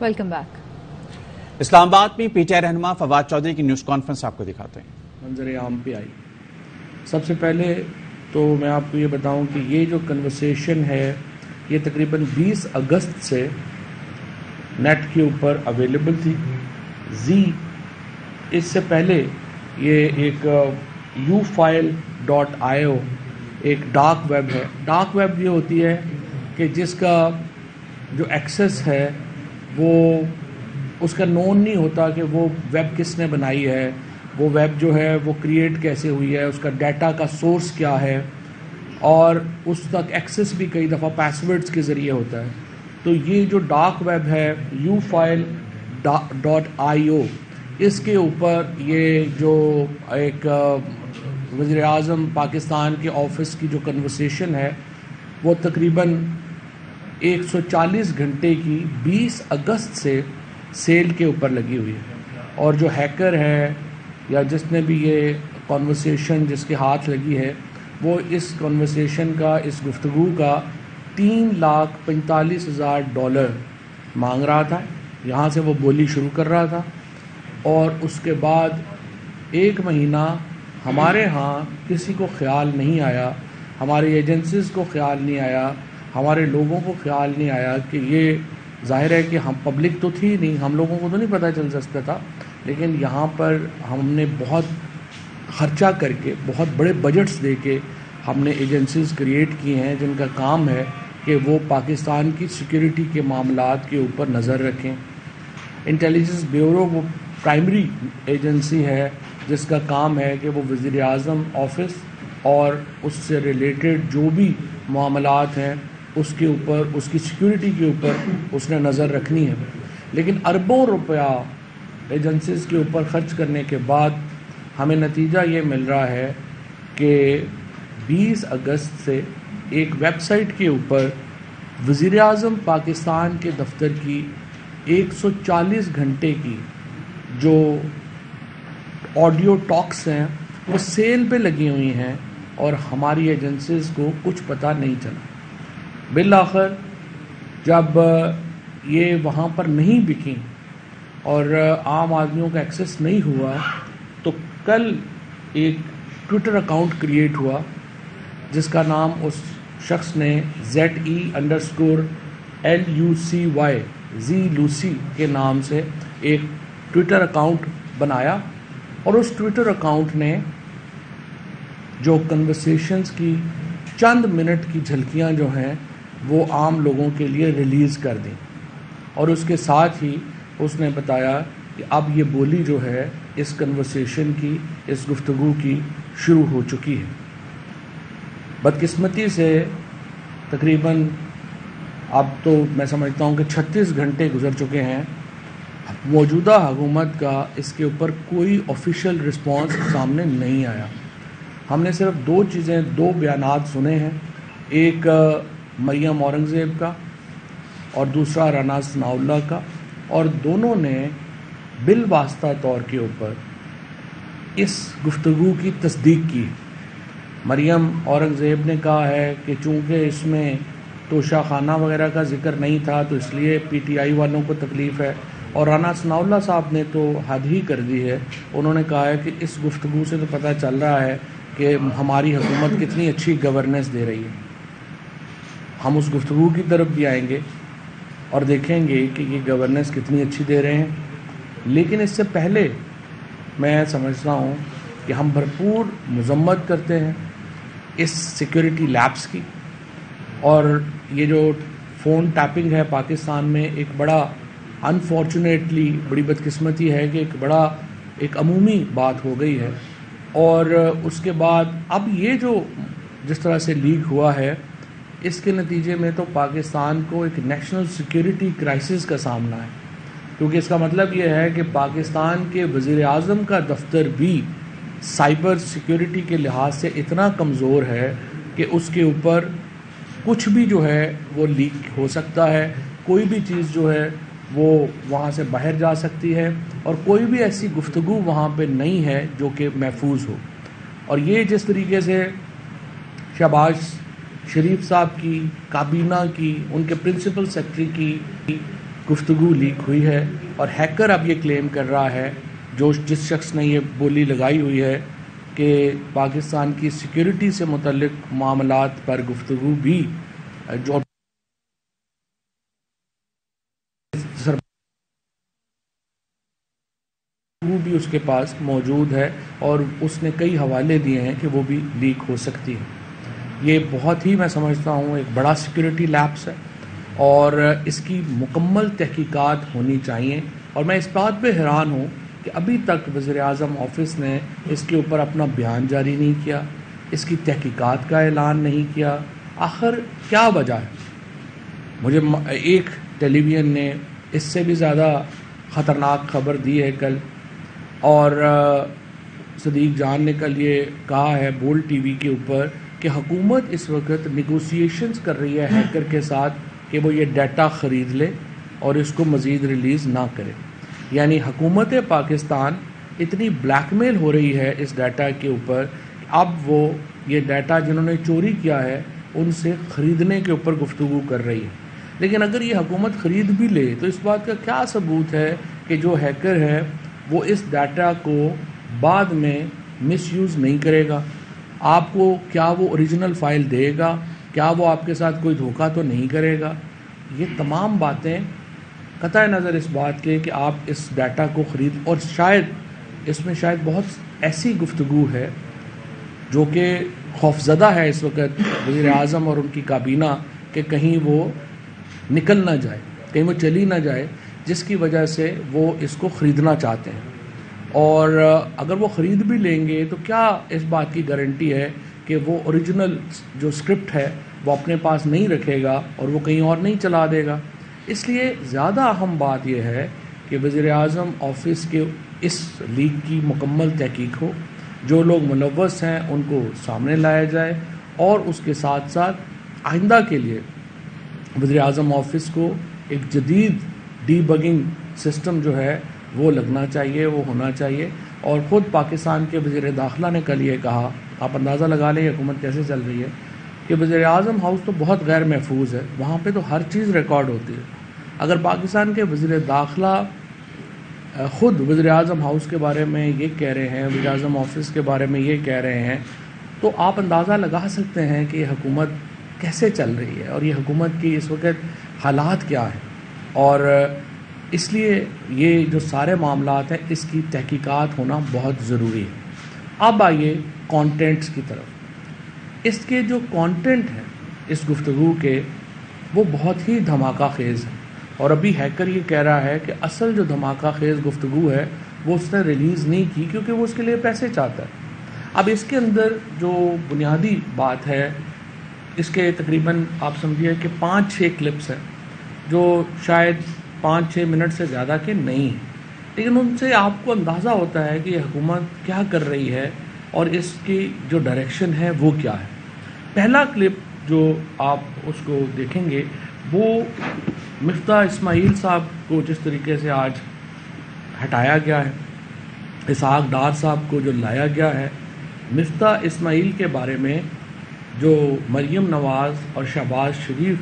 Welcome back. اسلام آباد میں P T I رہنما فواد چودھری کی نیوز کانفرنس آپ کو دکھاتے ہیں۔ منظر عام پہ آئی، سب سے پہلے تو میں آپ کو یہ بتاؤں کہ یہ جو کنورسیشن ہے یہ تقریباً 20 اگست سے نیٹ کے اوپر اویلیبل تھی۔ اس سے پہلے یہ ایک ufile.io ایک ڈارک ویب ہے۔ ڈارک ویب یہ ہوتی ہے کہ جس کا جو ایکسیس ہے وہ اس کا نون نہیں ہوتا کہ وہ ویب کس نے بنائی ہے، وہ ویب جو ہے وہ کریٹ کیسے ہوئی ہے، اس کا ڈیٹا کا سورس کیا ہے، اور اس تک ایکسیس بھی کئی دفعہ پاسورڈز کے ذریعے ہوتا ہے۔ تو یہ جو ڈارک ویب ہے ufile.io، اس کے اوپر یہ جو ایک وزیر اعظم پاکستان کے آفس کی جو کنورسیشن ہے وہ تقریباً 140 گھنٹے کی 20 اگست سے سیل کے اوپر لگی ہوئی ہے، اور جو ہیکر ہے یا جس نے بھی یہ کنورسیشن جس کے ہاتھ لگی ہے وہ اس کنورسیشن کا، اس گفتگو کا $3,45,000 مانگ رہا تھا۔ یہاں سے وہ بولی شروع کر رہا تھا، اور اس کے بعد 1 مہینہ ہمارے ہاں کسی کو خیال نہیں آیا، ہماری ایجنسیز کو خیال نہیں آیا، ہمارے لوگوں کو خیال نہیں آیا کہ یہ ظاہر ہے کہ ہم پبلک تو تھی نہیں، ہم لوگوں کو تو نہیں پتہ چل سکتا تھا، لیکن یہاں پر ہم نے بہت خرچہ کر کے، بہت بڑے بجٹس دے کے ہم نے ایجنسیز کریٹ کی ہیں جن کا کام ہے کہ وہ پاکستان کی سیکیورٹی کے معاملات کے اوپر نظر رکھیں۔ انٹیلیجنس بیورو وہ پرائمری ایجنسی ہے جس کا کام ہے کہ وہ وزیر اعظم آفس اور اس سے ریلیٹڈ جو بھی معاملات ہیں اس کے اوپر، اس کی سیکیورٹی کے اوپر اس نے نظر رکھنی ہے۔ لیکن اربوں روپیہ ایجنسیز کے اوپر خرچ کرنے کے بعد ہمیں نتیجہ یہ مل رہا ہے کہ 20 اگست سے ایک ویب سائٹ کے اوپر وزیر اعظم پاکستان کے دفتر کی 140 گھنٹے کی جو آڈیو ٹاکس ہیں وہ سیل پہ لگی ہوئی ہیں، اور ہماری ایجنسیز کو کچھ پتہ نہیں چلا۔ بالآخر جب یہ وہاں پر نہیں بکیں اور عام آدمیوں کا ایکسیس نہیں ہوا تو کل ایک ٹویٹر اکاؤنٹ کریٹ ہوا جس کا نام اس شخص نے ZE_LUCY کے نام سے ایک ٹویٹر اکاؤنٹ بنایا، اور اس ٹویٹر اکاؤنٹ نے جو کنورسیشنز کی چند منٹ کی جھلکیاں جو ہیں وہ عام لوگوں کے لیے ریلیز کر دیں، اور اس کے ساتھ ہی اس نے بتایا کہ اب یہ بولی جو ہے اس کنورسیشن کی، اس گفتگو کی شروع ہو چکی ہے۔ بدقسمتی سے تقریباً اب تو میں سمجھتا ہوں کہ 36 گھنٹے گزر چکے ہیں، موجودہ حکومت کا اس کے اوپر کوئی آفیشیل رسپانس سامنے نہیں آیا۔ ہم نے صرف 2 بیانات سنے ہیں، ایک مریم اورنگزیب کا اور دوسرا رانا ثناء اللہ کا، اور دونوں نے بالواسطہ طور کے اوپر اس گفتگو کی تصدیق کی۔ مریم اورنگزیب نے کہا ہے کہ چونکہ اس میں توشہ خانہ وغیرہ کا ذکر نہیں تھا تو اس لیے پی ٹی آئی والوں کو تکلیف ہے، اور رانا ثناء اللہ صاحب نے تو حد ہی کر دی ہے، انہوں نے کہا ہے کہ اس گفتگو سے تو پتہ چل رہا ہے کہ ہماری حکومت کتنی اچھی گورننس دے رہی ہے۔ ہم اس گفتگو کی طرف بھی آئیں گے اور دیکھیں گے کہ یہ گورننس کتنی اچھی دے رہے ہیں، لیکن اس سے پہلے میں سمجھتا ہوں کہ ہم بھرپور مذمت کرتے ہیں اس سیکیورٹی لیپس کی، اور یہ جو فون ٹیپنگ ہے پاکستان میں ایک بڑا انفارچونیٹلی بڑی بدقسمتی ہے کہ ایک عمومی بات ہو گئی ہے، اور اس کے بعد اب یہ جو جس طرح سے لیک ہوا ہے اس کے نتیجے میں تو پاکستان کو ایک نیشنل سیکیورٹی کرائسس کا سامنا ہے، کیونکہ اس کا مطلب یہ ہے کہ پاکستان کے وزیر اعظم کا دفتر بھی سائبر سیکیورٹی کے لحاظ سے اتنا کمزور ہے کہ اس کے اوپر کچھ بھی جو ہے وہ لیک ہو سکتا ہے، کوئی بھی چیز جو ہے وہ وہاں سے باہر جا سکتی ہے، اور کوئی بھی ایسی گفتگو وہاں پہ نہیں ہے جو کہ محفوظ ہو۔ اور یہ جس طریقے سے شہباز شریف صاحب کی کابینہ کی، ان کے پرنسپل سیکرٹری کی گفتگو لیک ہوئی ہے، اور ہیکر اب یہ کلیم کر رہا ہے، جس شخص نے یہ بولی لگائی ہوئی ہے، کہ پاکستان کی سیکیورٹی سے متعلق معاملات پر گفتگو بھی جو وہ بھی اس کے پاس موجود ہے، اور اس نے کئی حوالے دیے ہیں کہ وہ بھی لیک ہو سکتی ہے۔ یہ بہت ہی میں سمجھتا ہوں ایک بڑا سیکیورٹی لیپس ہے، اور اس کی مکمل تحقیقات ہونی چاہیے، اور میں اس بات پہ حیران ہوں کہ ابھی تک وزیر اعظم آفس نے اس کے اوپر اپنا بیان جاری نہیں کیا، اس کی تحقیقات کا اعلان نہیں کیا۔ آخر کیا وجہ ہے؟ مجھے ایک ٹیلی ویژن نے اس سے بھی زیادہ خطرناک خبر دی ہے کل، اور صدیق جان نے کل یہ کہا ہے بولڈ ٹی وی کے اوپر کہ حکومت اس وقت نیگوسیشنز کر رہی ہے ہیکر کے ساتھ کہ وہ یہ ڈیٹا خرید لے اور اس کو مزید ریلیز نہ کرے۔ یعنی حکومت پاکستان اتنی بلیک میل ہو رہی ہے اس ڈیٹا کے اوپر، اب وہ یہ ڈیٹا جنہوں نے چوری کیا ہے ان سے خریدنے کے اوپر گفتگو کر رہی ہے۔ لیکن اگر یہ حکومت خرید بھی لے تو اس بات کا کیا ثبوت ہے کہ جو ہیکر ہے وہ اس ڈیٹا کو بعد میں مس یوز نہیں کرے گا؟ آپ کو کیا وہ اوریجنل فائل دے گا؟ کیا وہ آپ کے ساتھ کوئی دھوکہ تو نہیں کرے گا؟ یہ تمام باتیں قطع نظر اس بات کے کہ آپ اس ڈیٹا کو خرید، اور شاید اس میں شاید بہت ایسی گفتگو ہے جو کہ خوفزدہ ہے اس وقت وزیر اعظم اور ان کی کابینہ کہ کہیں وہ نکل نہ جائے، کہیں وہ چلی نہ جائے، جس کی وجہ سے وہ اس کو خریدنا چاہتے ہیں۔ اور اگر وہ خرید بھی لیں گے تو کیا اس بات کی گارنٹی ہے کہ وہ اوریجنل جو اسکرپٹ ہے وہ اپنے پاس نہیں رکھے گا اور وہ کہیں اور نہیں چلا دے گا؟ اس لیے زیادہ اہم بات یہ ہے کہ وزیر اعظم آفس کے اس لیک کی مکمل تحقیق ہو، جو لوگ ملوث ہیں ان کو سامنے لایا جائے، اور اس کے ساتھ ساتھ آئندہ کے لیے وزیر اعظم آفس کو ایک جدید ڈی بگنگ سسٹم جو ہے وہ لگنا چاہیے، وہ ہونا چاہیے۔ اور خود پاکستان کے وزیر داخلہ نے کل یہ کہا، آپ اندازہ لگا لیں حکومت کیسے چل رہی ہے، کہ وزیر اعظم ہاؤس تو بہت غیر محفوظ ہے، وہاں پہ تو ہر چیز ریکارڈ ہوتی ہے۔ اگر پاکستان کے وزیر داخلہ خود وزیر اعظم ہاؤس کے بارے میں یہ کہہ رہے ہیں، وزیر اعظم آفس کے بارے میں یہ کہہ رہے ہیں، تو آپ اندازہ لگا سکتے ہیں کہ یہ حکومت کیسے چل رہی ہے اور یہ حکومت کی اس وقت حالات کیا ہیں۔ اور اس لیے یہ جو سارے معاملات ہیں اس کی تحقیقات ہونا بہت ضروری ہے۔ اب آئیے کانٹینٹس کی طرف۔ اس کے جو کانٹینٹ ہیں اس گفتگو کے وہ بہت ہی دھماکہ خیز ہے، اور ابھی ہیکر یہ کہہ رہا ہے کہ اصل جو دھماکہ خیز گفتگو ہے وہ اس نے ریلیز نہیں کی کیونکہ وہ اس کے لیے پیسے چاہتا ہے۔ اب اس کے اندر جو بنیادی بات ہے، اس کے تقریباً آپ سمجھیے کہ 5-6 کلپس ہیں جو شاید 5-6 منٹ سے زیادہ کے نہیں ہیں، لیکن ان سے آپ کو اندازہ ہوتا ہے کہ یہ حکومت کیا کر رہی ہے اور اس کی جو ڈائریکشن ہے وہ کیا ہے۔ پہلا کلپ جو آپ اس کو دیکھیں گے وہ مفتاح اسماعیل صاحب کو جس طریقے سے آج ہٹایا گیا ہے، اسحاق ڈار صاحب کو جو لایا گیا ہے، مفتاح اسماعیل کے بارے میں جو مریم نواز اور شہباز شریف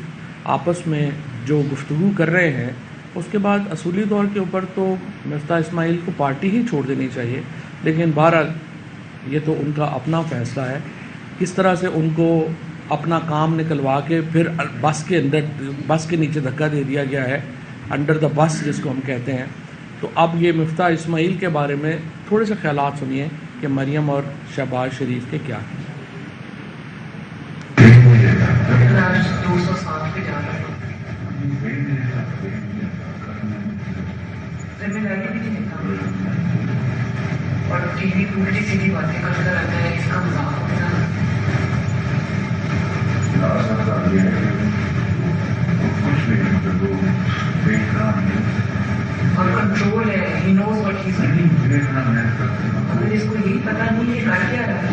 آپس میں جو گفتگو کر رہے ہیں، اس کے بعد اصولی طور کے اوپر تو مفتاح اسماعیل کو پارٹی ہی چھوڑ دینی چاہیے، لیکن بہرحال یہ تو ان کا اپنا فیصلہ ہے۔ کس طرح سے ان کو اپنا کام نکلوا کے پھر بس کے نیچے دھکا دے دیا گیا ہے، انڈر دا بس جس کو ہم کہتے ہیں۔ تو اب یہ مفتاح اسماعیل کے بارے میں تھوڑے سے خیالات سنیے کہ مریم اور شہباز شریف کے کیا ہیں۔ 207 پہ جا رہا ہے، ذمہ داری بھی نہیں دیتا اور ٹی وی پہ الٹی سیدھی باتیں کرتا رہتا ہے، اس کا مذاق ہوتا ہے۔ اور کنٹرول ہے، ہی knows what he is doing. اگر اس کو یہی پتہ نہیں ہے کر کیا رہا ہے،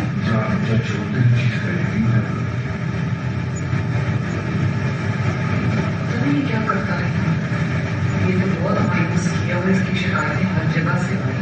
پتہ نہیں کیا کرتا ہے۔ یہ تو بہت مایوس کیا اور اس کی شکایتیں ہر جگہ سے آئی ہیں۔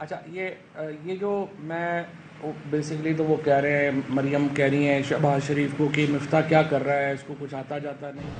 اچھا یہ جو میں بیسکلی تو وہ کہہ رہے ہیں، مریم کہہ رہی ہیں شہباز شریف کو کہ مفتاح کیا کر رہا ہے، اس کو کچھ آتا جاتا نہیں.